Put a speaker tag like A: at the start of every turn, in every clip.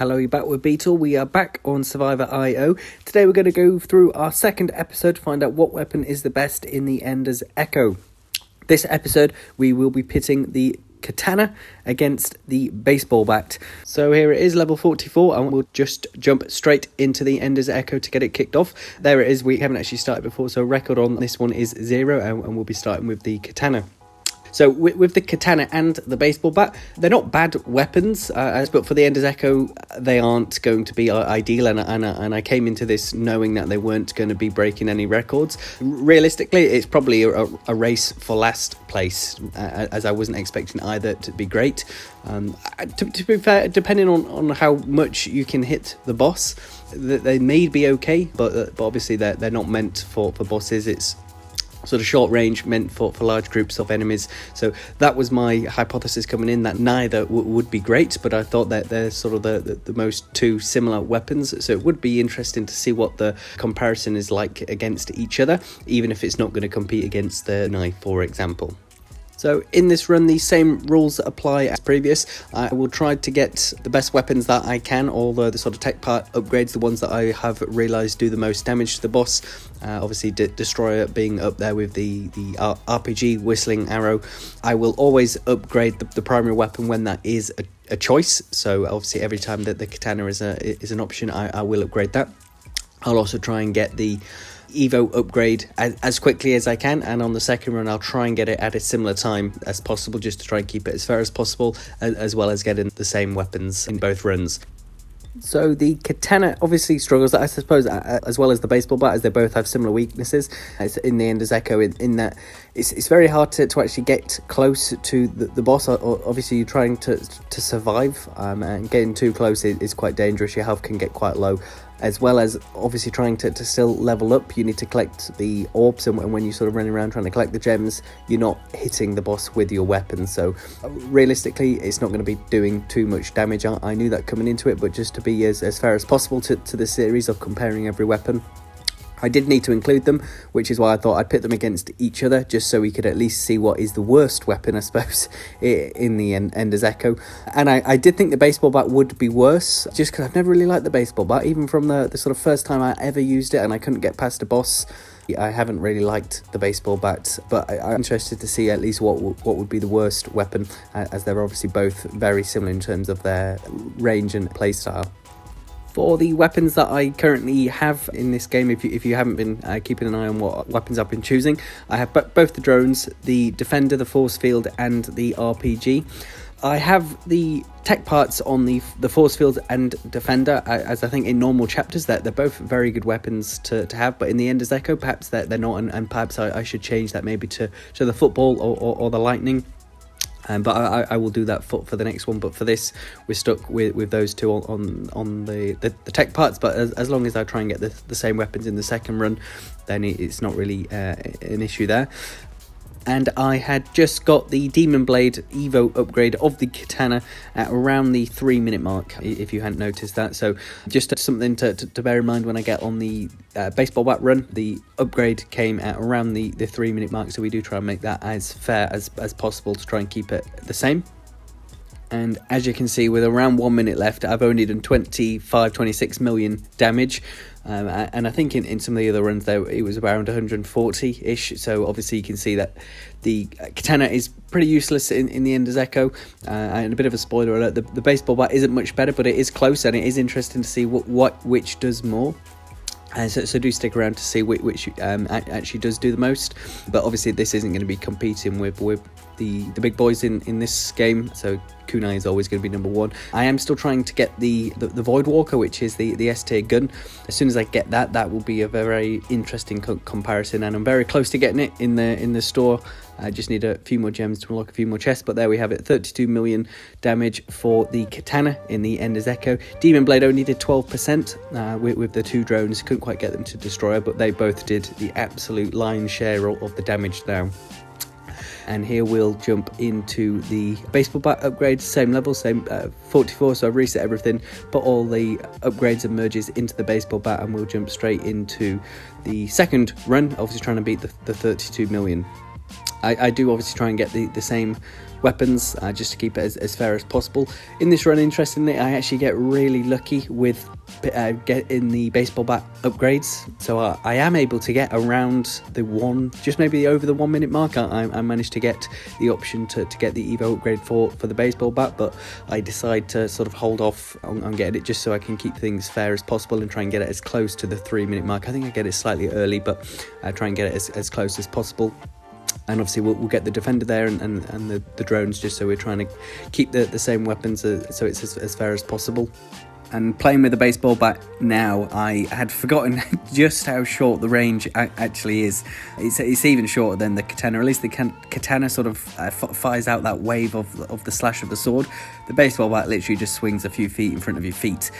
A: Hello, you're back with Beatle. We are back on Survivor.io. Today we're going to go through our second episode to find out what weapon is the best in the Ender's Echo. This episode we will be pitting the Katana against the baseball bat. So here it is, level 44, and we'll just jump straight into the Ender's Echo to get it kicked off. There it is, we haven't actually started before, so record on this one is 0, and we'll be starting with the Katana. So with the Katana and the baseball bat, they're not bad weapons, but for the Ender's Echo, they aren't going to be ideal, and I came into this knowing that they weren't going to be breaking any records. Realistically, it's probably a race for last place, as I wasn't expecting either to be great. To be fair, depending on how much you can hit the boss, they may be okay, but obviously they're not meant for bosses. It's sort of short range, meant for large groups of enemies. So that was my hypothesis coming in, that neither would be great, but I thought that they're sort of the most two similar weapons. So it would be interesting to see what the comparison is like against each other, even if it's not going to compete against the knife, for example. So in this run, the same rules apply as previous. I will try to get the best weapons that I can, all the sort of tech part upgrades, the ones that I have realised do the most damage to the boss. Obviously, Destroyer being up there with the RPG whistling arrow. I will always upgrade the primary weapon when that is a choice. So obviously, every time that the Katana is an option, I will upgrade that. I'll also try and get the Evo upgrade as quickly as I can, and on the second run I'll try and get it at a similar time as possible, just to try and keep it as fair as possible, as well as getting the same weapons in both runs. So the Katana obviously struggles, I suppose, as well as the baseball bat, as they both have similar weaknesses. It's in the Ender's Echo, in that it's very hard to actually get close to the boss. Obviously, you're trying to survive, and getting too close is quite dangerous. Your health can get quite low, as well as obviously trying to still level up. You need to collect the orbs, and when you're sort of running around trying to collect the gems, you're not hitting the boss with your weapon. So realistically, it's not going to be doing too much damage. I knew that coming into it, but just to be as fair as possible to the series of comparing every weapon, I did need to include them, which is why I thought I'd pit them against each other, just so we could at least see what is the worst weapon, I suppose, in the Ender's Echo. And I did think the baseball bat would be worse, just because I've never really liked the baseball bat, even from the sort of first time I ever used it and I couldn't get past a boss. I haven't really liked the baseball bat, but I'm interested to see at least what would be the worst weapon, as they're obviously both very similar in terms of their range and playstyle. For the weapons that I currently have in this game, if you haven't been keeping an eye on what weapons I've been choosing, I have both the drones, the Defender, the Force Field, and the RPG. I have the tech parts on the Force Field and Defender, as I think in normal chapters that they're both very good weapons to have, but in the Ender's Echo, perhaps they're not, and perhaps I should change that maybe to the football or the lightning. But I will do that for the next one. But for this, we're stuck with those two on the tech parts. But as long as I try and get the same weapons in the second run, then it's not really an issue there. And I had just got the Demon Blade Evo upgrade of the Katana at around the 3-minute mark, if you hadn't noticed that. So just something to bear in mind when I get on the baseball bat run. The upgrade came at around the 3-minute mark, so we do try and make that as fair as possible to try and keep it the same. And as you can see, with around 1 minute left, I've only done 26 million damage. And I think in some of the other runs there, it was around 140-ish. So obviously you can see that the Katana is pretty useless in the Ender's Echo. And a bit of a spoiler alert, the baseball bat isn't much better, but it is close, and it is interesting to see which does more. So do stick around to see which actually does do the most. But obviously this isn't going to be competing with the big boys in this game, so Kunai is always going to be number one. I am still trying to get the Void Walker, which is the S-tier gun. As soon as I get that will be a very interesting comparison, and I'm very close to getting it in the store. I just need a few more gems to unlock a few more chests, but there we have it, 32 million damage for the Katana in the Ender's Echo. Demon Blade only did 12% with the two drones. Couldn't quite get them to destroy her, but they both did the absolute lion's share of the damage now. And here we'll jump into the baseball bat upgrade, same level, same 44, so I've reset everything, put all the upgrades and merges into the baseball bat, and we'll jump straight into the second run, obviously trying to beat the 32 million. I do obviously try and get the same weapons just to keep it as fair as possible. In this run, interestingly, I actually get really lucky with getting the baseball bat upgrades, so I am able to get around just maybe over the 1 minute mark. I managed to get the option to get the Evo upgrade for the baseball bat, but I decide to sort of hold off on getting it just so I can keep things fair as possible and try and get it as close to the 3 minute mark. I think I get it slightly early, but I try and get it as close as possible. And obviously we'll get the defender there and the drones, just so we're trying to keep the same weapons so it's as fair as possible. And playing with the baseball bat now, I had forgotten just how short the range actually is. It's even shorter than the katana. At least the katana sort of fires out that wave of the slash of the sword. The baseball bat literally just swings a few feet in front of your feet.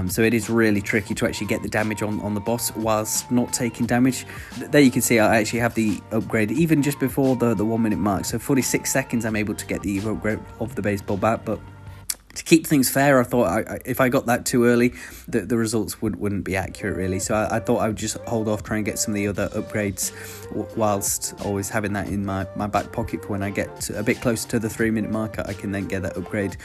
A: So it is really tricky to actually get the damage on the boss whilst not taking damage. There you can see I actually have the upgrade even just before the 1 minute mark. So 46 seconds I'm able to get the upgrade of the baseball bat, but to keep things fair, I thought if I got that too early, the results wouldn't be accurate really. So I thought I would just hold off, try and get some of the other upgrades whilst always having that in my back pocket for when I get a bit closer to the 3 minute mark. I can then get that upgrade.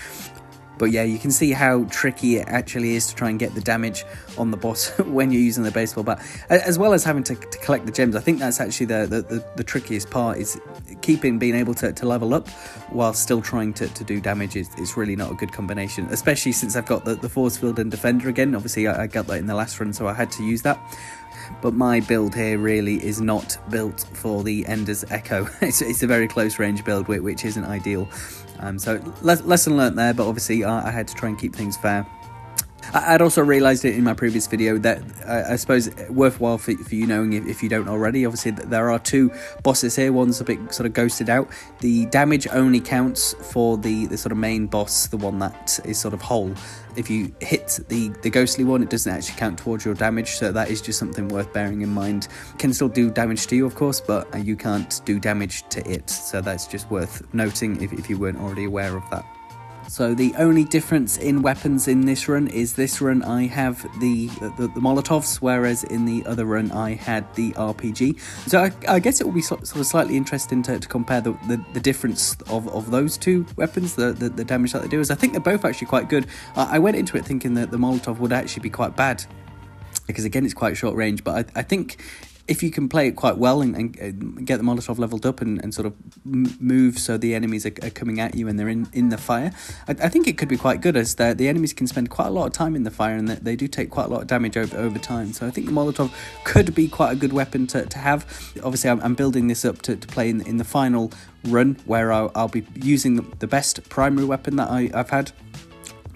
A: But yeah, you can see how tricky it actually is to try and get the damage on the boss when you're using the baseball bat, as well as having to collect the gems. I think that's actually the trickiest part, is being able to level up while still trying to do damage. It's really not a good combination, especially since I've got the force field and defender again. Obviously I got that in the last run, so I had to use that. But my build here really is not built for the Ender's Echo. It's a very close range build, which isn't ideal. So lesson learnt there, but obviously I had to try and keep things fair. I'd also realised it in my previous video that I suppose worthwhile for you knowing, if you don't already. Obviously there are two bosses here. One's a bit sort of ghosted out. The damage only counts for the sort of main boss, the one that is sort of whole. If you hit the ghostly one, it doesn't actually count towards your damage, so that is just something worth bearing in mind. It can still do damage to you, of course, but you can't do damage to it, so that's just worth noting if you weren't already aware of that. So the only difference in weapons in this run is this run I have the Molotovs, whereas in the other run I had the RPG. So I guess it will be sort of slightly interesting to compare the difference of those two weapons, the damage that they do, as I think they're both actually quite good. I went into it thinking that the Molotov would actually be quite bad, because again it's quite short range, but I think if you can play it quite well and get the Molotov leveled up and sort of move so the enemies are coming at you and they're in the fire, I think it could be quite good, as the enemies can spend quite a lot of time in the fire and they do take quite a lot of damage over time. So I think the Molotov could be quite a good weapon to have. Obviously I'm building this up to play in the final run, where I'll be using the best primary weapon that I've had,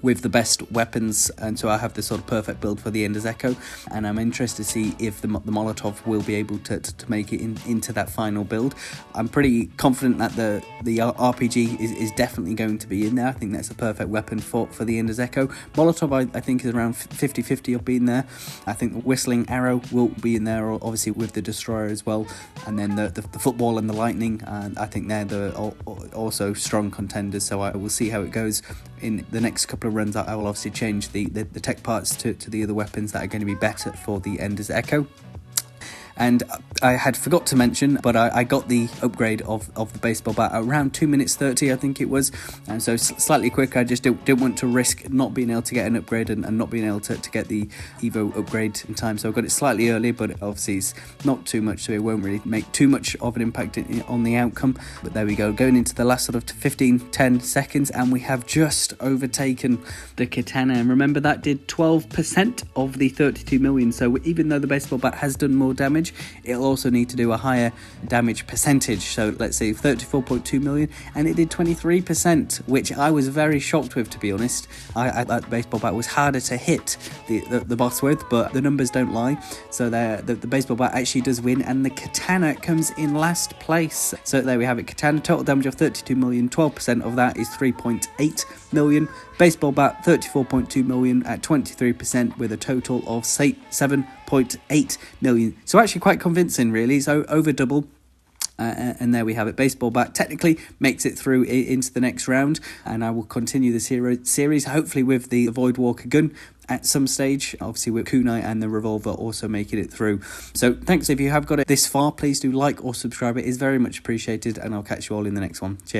A: with the best weapons, and so I have the sort of perfect build for the Ender's Echo, and I'm interested to see if the Molotov will be able to make it into that final build. I'm pretty confident that the RPG is definitely going to be in there. I think that's a perfect weapon for the Ender's Echo. Molotov I think is around 50-50 of being there. I think the Whistling Arrow will be in there, obviously with the Destroyer as well, and then the Football and the Lightning, and I think they're also strong contenders, so I will see how it goes. In the next couple of runs I will obviously change the tech parts to the other weapons that are going to be better for the Ender's Echo. And I had forgot to mention, but I got the upgrade of the baseball bat at around 2 minutes 30, I think it was, and so slightly quick. I just didn't want to risk not being able to get an upgrade and not being able to get the Evo upgrade in time, so I got it slightly early, but obviously it's not too much, so it won't really make too much of an impact on the outcome. But there we go, going into the last sort of 10 seconds, and we have just overtaken the Katana, and remember that did 12% of the 32 million, so even though the baseball bat has done more damage, it'll also need to do a higher damage percentage. So let's say 34.2 million, and it did 23%, which I was very shocked with, to be honest. I thought the baseball bat was harder to hit the boss with, but the numbers don't lie. So the baseball bat actually does win, and the Katana comes in last place. So there we have it, Katana, total damage of 32 million, 12% of that is 3.8 million. Baseball bat 34.2 million at 23%, with a total of 7.8 million. So actually quite convincing really, so over double. And there we have it. Baseball bat technically makes it through into the next round, and I will continue the series hopefully with the Void Walker gun at some stage, obviously with kunai and the revolver also making it through. So thanks if you have got it this far. Please do like or subscribe, it is very much appreciated, and I'll catch you all in the next one. Cheers.